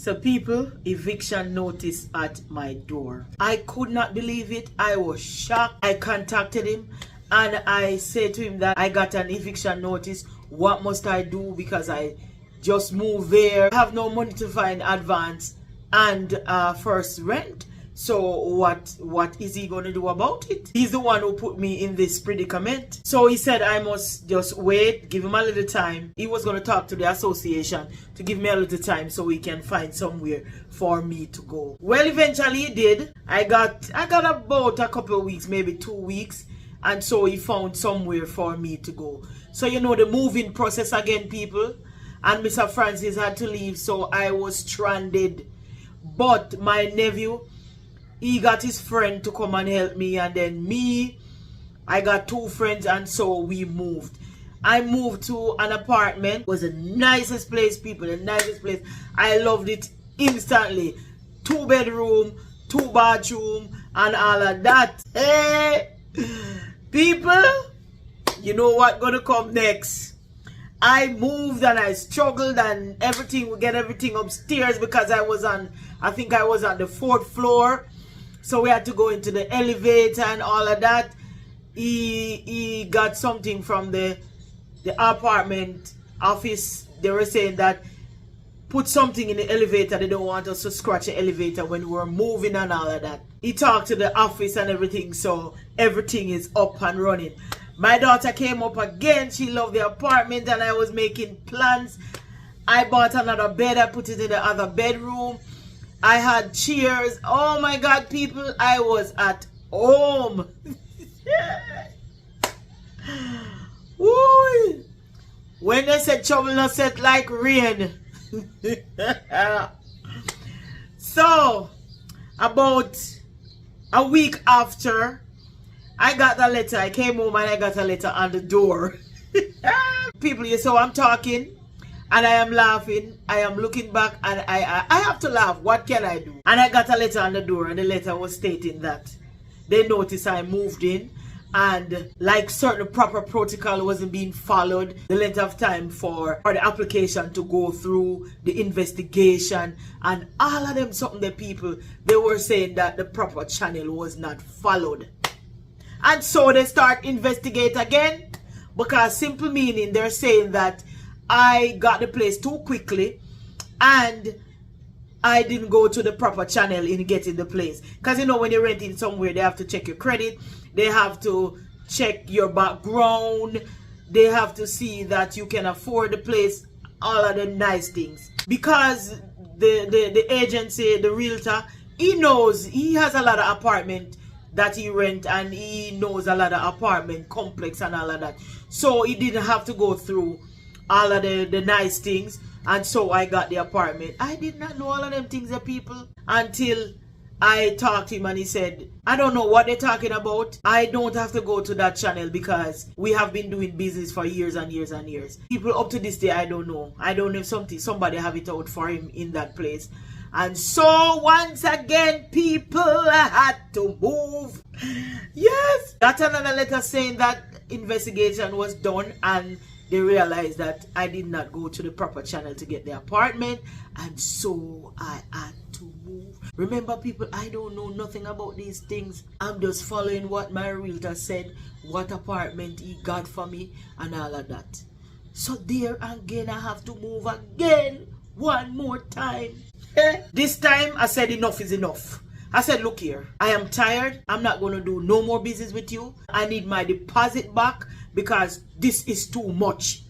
So people, eviction notice at my door. I could not believe it. I was shocked. I contacted him and I said to him that I got an eviction notice. What must I do? Because I just moved there. I have no money to find advance and first rent. So what is he going to do about it? He's the one who put me in this predicament. So he said I must just wait, give him a little time. He was going to talk to the association to give me a little time so we can find somewhere for me to go. Well, eventually he did. I got about a couple of weeks, maybe 2 weeks. And so he found somewhere for me to go. So you know the moving process again, people. And Mr. Francis had to leave, so I was stranded. But my nephew, he got his friend to come and help me, and then me, I got 2 friends, and so we moved. I moved to an apartment. It was the nicest place, people, the nicest place. I loved it instantly. 2 bedroom, 2 bathroom, and all of that. Hey, people, you know what gonna come next? I moved and I struggled and everything, we get everything upstairs because I think I was on the 4th floor. So we had to go into the elevator and all of that. He got something from the apartment office. They were saying that put something in the elevator. They don't want us to scratch the elevator when we're moving and all of that. He talked to the office and everything, so everything is up and running. My daughter came up again. She loved the apartment and I was making plans. I bought another bed. I put it in the other bedroom. I had chairs. Oh my God, people, I was at home. Woo! When they said trouble not set like rain. So, about a week after, I got the letter. I came home and I got a letter on the door. People, you saw I'm talking and I am laughing. I am looking back and I have to laugh. What can I do? And I got a letter on the door and the letter was stating that they noticed I moved in and like certain proper protocol wasn't being followed. The length of time for the application to go through, the investigation and all of them something the people, they were saying that the proper channel was not followed. And so they start investigate again because simple meaning they're saying that I got the place too quickly and I didn't go to the proper channel in getting the place. Because you know when you're renting somewhere they have to check your credit, they have to check your background, they have to see that you can afford the place, all of the nice things. Because the agency, the realtor, he knows, he has a lot of apartment that he rent and he knows a lot of apartment complex and all of that. So he didn't have to go through all of the nice things. And so I got the apartment. I did not know all of them things, the people, until I talked to him and he said, I don't know what they're talking about. I don't have to go to that channel because we have been doing business for years and years and years. People up to this day, I don't know. I don't know if somebody have it out for him in that place. And so once again, people, I had to move. Yes. Got another letter saying that investigation was done and they realized that I did not go to the proper channel to get the apartment. And so I had to move. Remember, people, I don't know nothing about these things. I'm just following what my realtor said, what apartment he got for me and all of that. So there again, I have to move again. One more time. This time I said enough is enough. I said, look here, I am tired. I'm not going to do no more business with you. I need my deposit back because this is too much.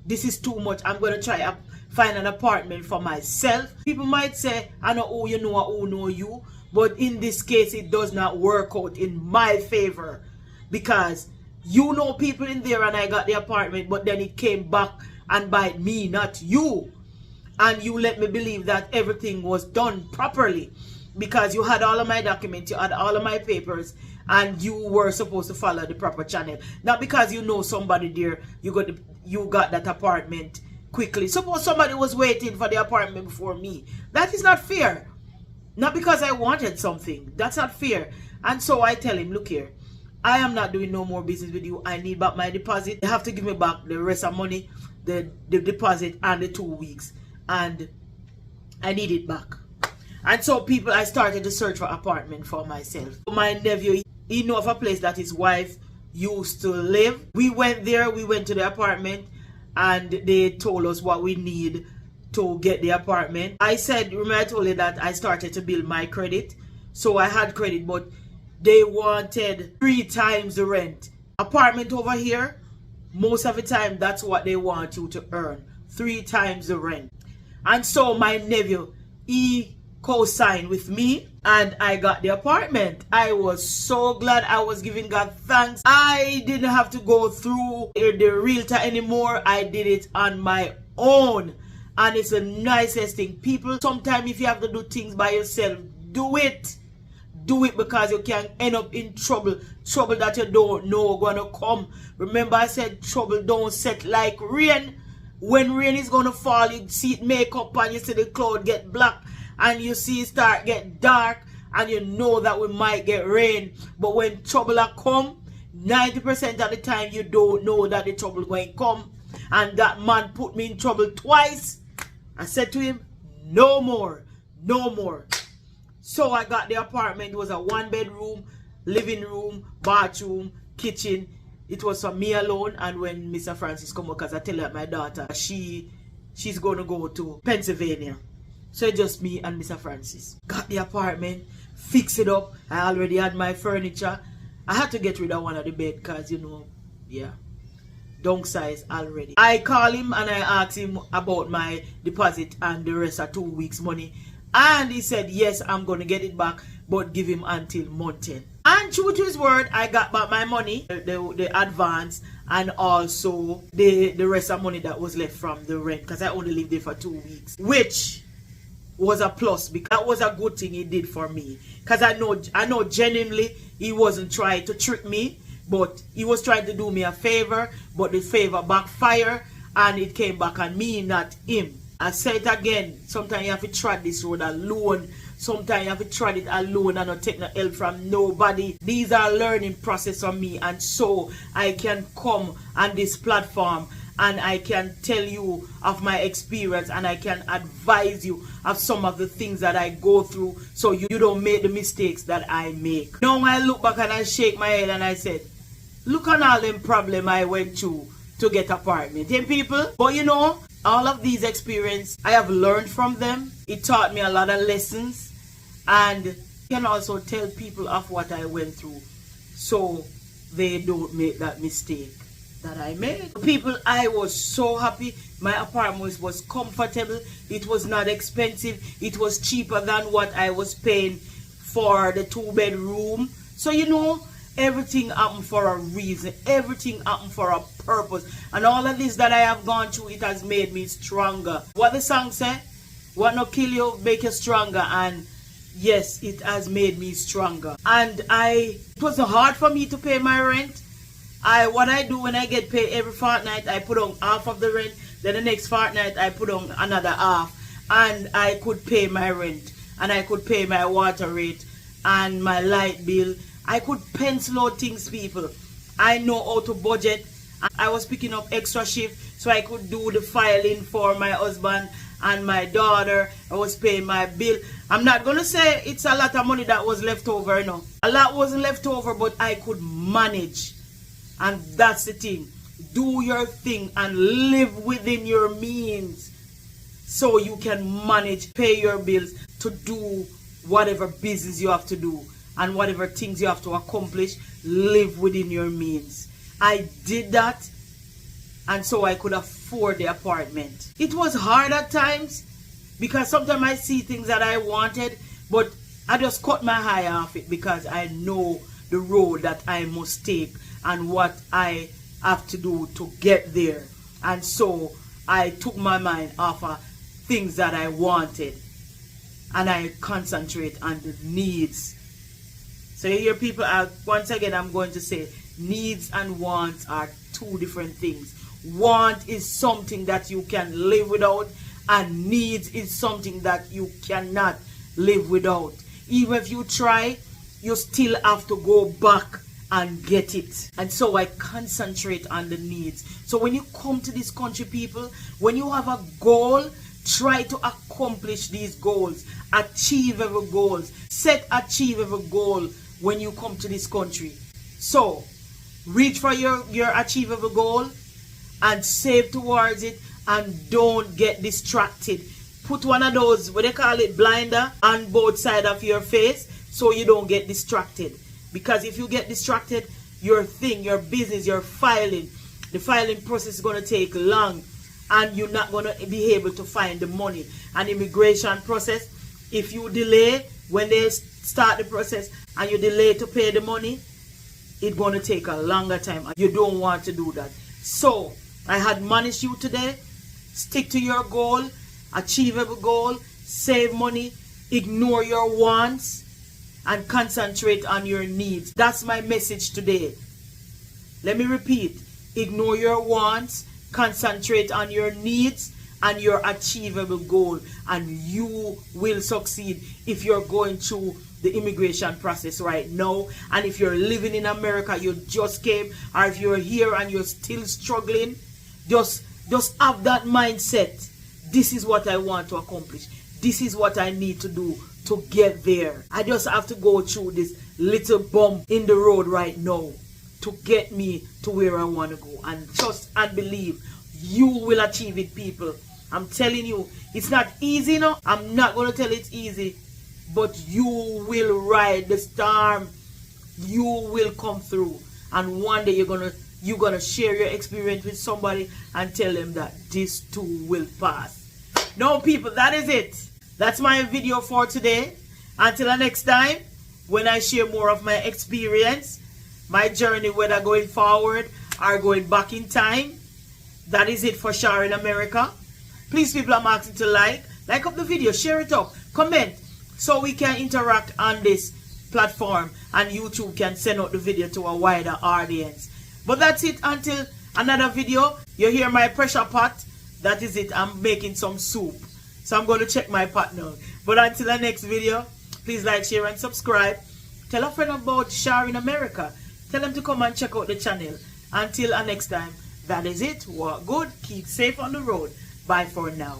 This is too much. I'm going to try to find an apartment for myself. People might say, I know who you know or who know you. But in this case, it does not work out in my favor. Because you know people in there and I got the apartment. But then it came back and bite me, not you. And you let me believe that everything was done properly because you had all of my documents, you had all of my papers, and you were supposed to follow the proper channel. Not because you know somebody there, you got that apartment quickly. Suppose somebody was waiting for the apartment before me. That is not fair. Not because I wanted something. That's not fair. And so I tell him, look here, I am not doing no more business with you. I need back my deposit. You have to give me back the rest of money, the deposit and the 2 weeks. And I need it back. And so people, I started to search for apartment for myself. My nephew, he know of a place that his wife used to live. We went there, we went to the apartment, and they told us what we need to get the apartment. I said, remember I told you that I started to build my credit. So I had credit, but they wanted 3 times the rent. Apartment over here, most of the time, that's what they want you to earn. 3 times the rent. And so my nephew, he co-signed with me and I got the apartment. I was so glad. I was giving God thanks. I didn't have to go through the realtor anymore. I did it on my own. And it's the nicest thing. People, sometimes if you have to do things by yourself, do it. Do it, because you can end up in trouble. Trouble that you don't know gonna come. Remember I said trouble don't set like rain. When rain is gonna fall, you see it make up and you see the cloud get black and you see it start get dark and you know that we might get rain. But when trouble come, 90% of the time you don't know that the trouble going to come. And that man put me in trouble twice. I said to him, no more, no more. So I got the apartment. It was a 1-bedroom, living room, bathroom, kitchen. It was for me alone. And when Mr. Francis come up, because I tell her my daughter, she's going to go to Pennsylvania. So it's just me and Mr. Francis. Got the apartment, fix it up. I already had my furniture. I had to get rid of one of the bed because, you know, yeah, downsize already. I call him and I ask him about my deposit and the rest of 2 weeks money. And he said, yes, I'm going to get it back, but give him until month end. And true to his word, I got back my money, the advance, and also the rest of money that was left from the rent, because I only lived there for 2 weeks, which was a plus, because that was a good thing he did for me. Because I know genuinely he wasn't trying to trick me, but he was trying to do me a favor, but the favor backfired and it came back on me, not him. I say it again, sometimes you have to try this road alone. Sometimes you have to try it alone and not take no help from nobody. These are learning process for me, and so I can come on this platform and I can tell you of my experience and I can advise you of some of the things that I go through so you don't make the mistakes that I make. Now I look back and I shake my head and I said, look on all them problems I went through to get apartment. Hey people, but you know, all of these experiences, I have learned from them. It taught me a lot of lessons, and can also tell people of what I went through so they don't make that mistake that I made. People, I was so happy. My apartment was comfortable. It was not expensive. It was cheaper than what I was paying for the 2-bedroom. So you know, everything happened for a reason. Everything happened for a purpose. And all of this that I have gone through, it has made me stronger. What the song say? What no kill you, make you stronger. And yes, it has made me stronger. And it was hard for me to pay my rent. What I do when I get paid every fortnight, I put on half of the rent. Then the next fortnight, I put on another half. And I could pay my rent. And I could pay my water rate and my light bill. I could pencil out things, people. I know how to budget. I was picking up extra shift so I could do the filing for my husband and my daughter. I was paying my bill. I'm not going to say it's a lot of money that was left over, no. A lot wasn't left over, but I could manage. And that's the thing. Do your thing and live within your means so you can manage, pay your bills, to do whatever business you have to do. And whatever things you have to accomplish, live within your means. I did that, and so I could afford the apartment. It was hard at times, because sometimes I see things that I wanted, but I just cut my eye off it, because I know the road that I must take and what I have to do to get there. And so I took my mind off of things that I wanted, and I concentrate on the needs. So you hear people, once again I'm going to say, needs and wants are 2 different things. Want is something that you can live without, and needs is something that you cannot live without. Even if you try, you still have to go back and get it. And so I concentrate on the needs. So when you come to this country, people, when you have a goal Try to accomplish these goals. Achieve every goal. Achieve every goal when you come to this country. So, reach for your achievable goal and save towards it, and don't get distracted. Put one of those, what they call it, blinder on both sides of your face so you don't get distracted. Because if you get distracted, your business, your filing, the filing process is going to take long, and you're not going to be able to find the money. An immigration process, if you delay when they start the process and you delay to pay the money, it's going to take a longer time. You don't want to do that. So, I had admonished you today. Stick to your goal. Achieve every goal. Save money. Ignore your wants. And concentrate on your needs. That's my message today. Let me repeat. Ignore your wants. Concentrate on your needs and your achievable goal. And you will succeed if you're going through the immigration process right now. And if you're living in America, you just came, or if you're here and you're still struggling, just have that mindset. This is what I want to accomplish. This is what I need to do to get there. I just have to go through this little bump in the road right now to get me to where I want to go. And trust and believe you will achieve it, people. I'm telling you, it's not easy, no. I'm not going to tell it's easy, but you will ride the storm. You will come through, and one day you're gonna share your experience with somebody and tell them that this too will pass. No, people, that is it. That's my video for today. Until the next time, when I share more of my experience, my journey, whether going forward or going back in time. That is it for Sharing America. Please, people, I'm asking to like up the video, share it up, comment, so we can interact on this platform and YouTube can send out the video to a wider audience. But that's it until another video. You hear my pressure pot. That is it. I'm making some soup. So I'm going to check my pot now. But until the next video, please like, share and subscribe. Tell a friend about Sharing America. Tell them to come and check out the channel. Until next time, that is it. Walk good. Keep safe on the road. Bye for now.